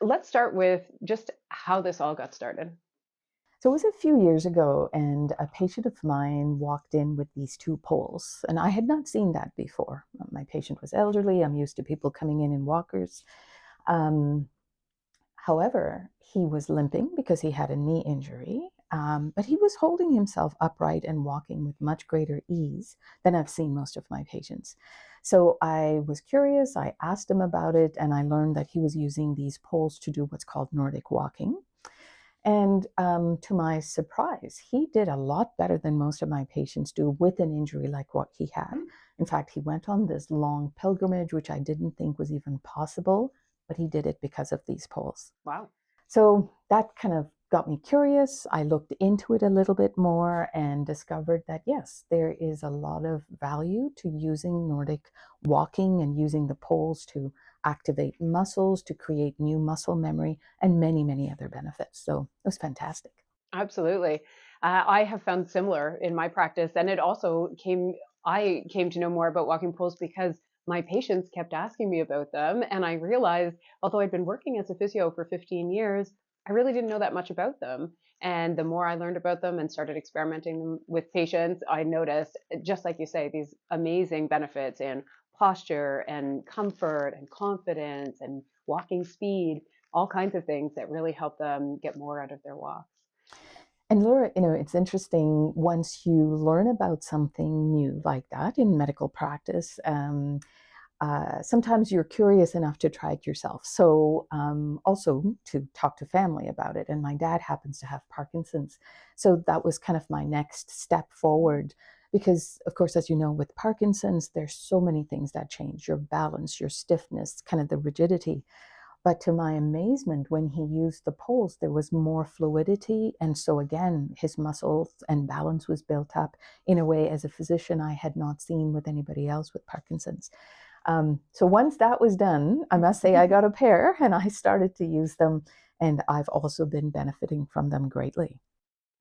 let's start with just how this all got started. So it was a few years ago, and a patient of mine walked in with these two poles, and I had not seen that before. My patient was elderly. I'm used to people coming in walkers. Um, However, he was limping because he had a knee injury, but he was holding himself upright and walking with much greater ease than I've seen most of my patients. So I was curious. I asked him about it, and I learned that he was using these poles to do what's called Nordic walking. And to my surprise, he did a lot better than most of my patients do with an injury like what he had. In fact, he went on this long pilgrimage, which I didn't think was even possible, but he did it because of these poles. Wow. So that kind of got me curious. I looked into it a little bit more and discovered that yes, there is a lot of value to using Nordic walking and using the poles to activate muscles, to create new muscle memory, and many, many other benefits. So it was fantastic. Absolutely. I have found similar in my practice, and I came to know more about walking poles because my patients kept asking me about them. And I realized, although I'd been working as a physio for 15 years, I really didn't know that much about them. And the more I learned about them and started experimenting with patients, I noticed, just like you say, these amazing benefits in posture and comfort and confidence and walking speed, all kinds of things that really help them get more out of their walks. And Laura, it's interesting once you learn about something new like that in medical practice. Sometimes you're curious enough to try it yourself. So, also to talk to family about it. And my dad happens to have Parkinson's. So, that was kind of my next step forward. Because, of course, as you know, with Parkinson's, there's so many things that change your balance, your stiffness, kind of the rigidity. But to my amazement, when he used the poles, there was more fluidity. And so, again, his muscles and balance was built up in a way, as a physician, I had not seen with anybody else with Parkinson's. So once that was done, I must say I got a pair and I started to use them, and I've also been benefiting from them greatly.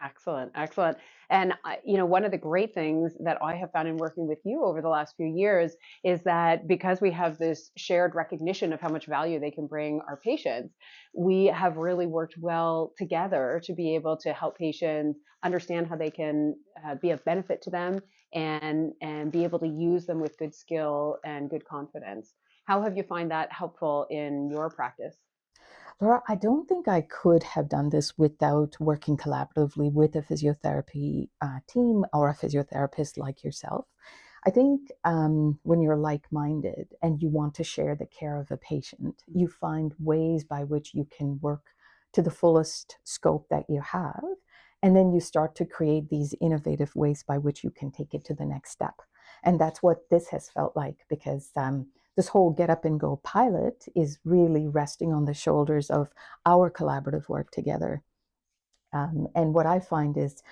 Excellent, excellent. And one of the great things that I have found in working with you over the last few years is that because we have this shared recognition of how much value they can bring our patients, we have really worked well together to be able to help patients understand how they can be of benefit to them and be able to use them with good skill and good confidence. How have you find that helpful in your practice? Laura, I don't think I could have done this without working collaboratively with a physiotherapy team or a physiotherapist like yourself. I think when you're like minded and you want to share the care of a patient, you find ways by which you can work to the fullest scope that you have. And then you start to create these innovative ways by which you can take it to the next step. And that's what this has felt like because this whole get up and go pilot is really resting on the shoulders of our collaborative work together. And what I find is,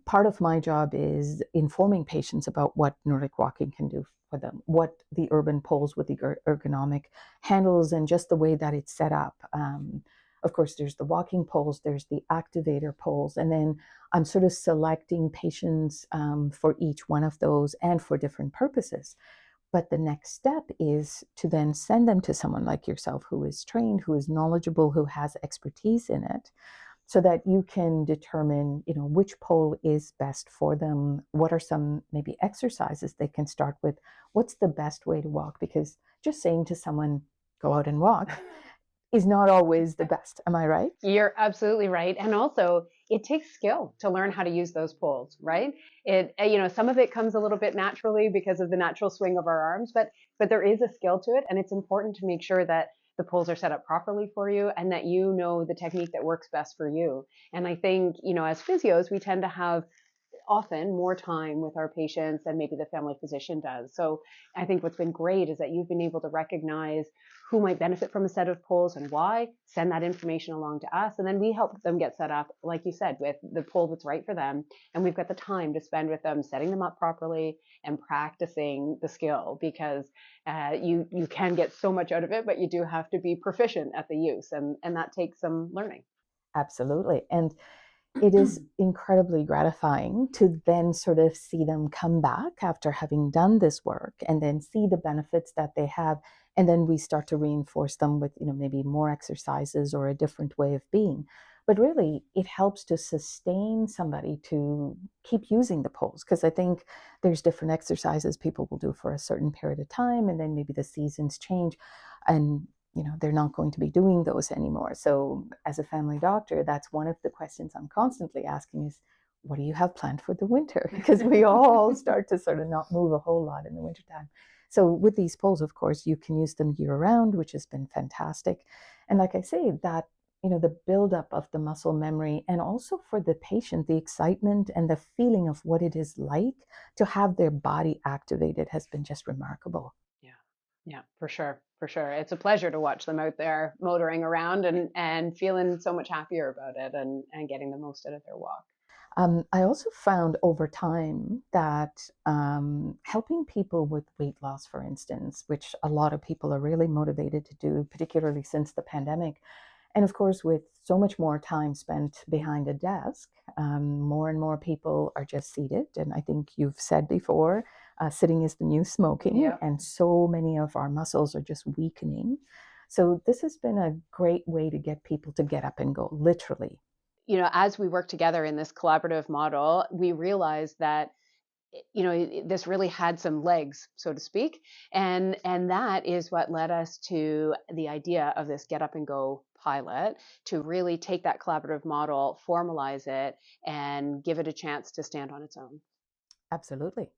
part of my job is informing patients about what Nordic walking can do for them, what the urban poles with the ergonomic handles, and just the way that it's set up. Of course, there's the walking poles, there's the activator poles, and then I'm sort of selecting patients for each one of those and for different purposes. But the next step is to then send them to someone like yourself who is trained, who is knowledgeable, who has expertise in it, so that you can determine, which pole is best for them. What are some maybe exercises they can start with? What's the best way to walk? Because just saying to someone, go out and walk, is not always the best. Am I right? You're absolutely right. And also, it takes skill to learn how to use those poles, right? Some of it comes a little bit naturally because of the natural swing of our arms, but there is a skill to it, and it's important to make sure that the poles are set up properly for you and that you know the technique that works best for you. And I think, as physios, we tend to have often more time with our patients than maybe the family physician does. So I think what's been great is that you've been able to recognize who might benefit from a set of poles and why, send that information along to us, and then we help them get set up, like you said, with the pole that's right for them. And we've got the time to spend with them, setting them up properly and practicing the skill because you can get so much out of it, but you do have to be proficient at the use, and that takes some learning. Absolutely. And it is incredibly gratifying to then sort of see them come back after having done this work and then see the benefits that they have And then we start to reinforce them with, maybe more exercises or a different way of being. But really, it helps to sustain somebody to keep using the poles, because I think there's different exercises people will do for a certain period of time, and then maybe the seasons change, and they're not going to be doing those anymore. So as a family doctor, that's one of the questions I'm constantly asking is, what do you have planned for the winter? Because we all start to sort of not move a whole lot in the wintertime. So with these poles, of course, you can use them year round, which has been fantastic. And like I say, that the buildup of the muscle memory, and also for the patient, the excitement and the feeling of what it is like to have their body activated has been just remarkable. Yeah. Yeah, for sure. For sure. It's a pleasure to watch them out there motoring around and feeling so much happier about it and getting the most out of their walk. I also found over time that helping people with weight loss, for instance, which a lot of people are really motivated to do, particularly since the pandemic, and of course, with so much more time spent behind a desk, more and more people are just seated. And I think you've said before, sitting is the new smoking, Yeah. and so many of our muscles are just weakening. So, this has been a great way to get people to get up and go, literally. As we work together in this collaborative model, we realized that this really had some legs, so to speak, and that is what led us to the idea of this Get Up and Go pilot, to really take that collaborative model, formalize it, and give it a chance to stand on its own. Absolutely.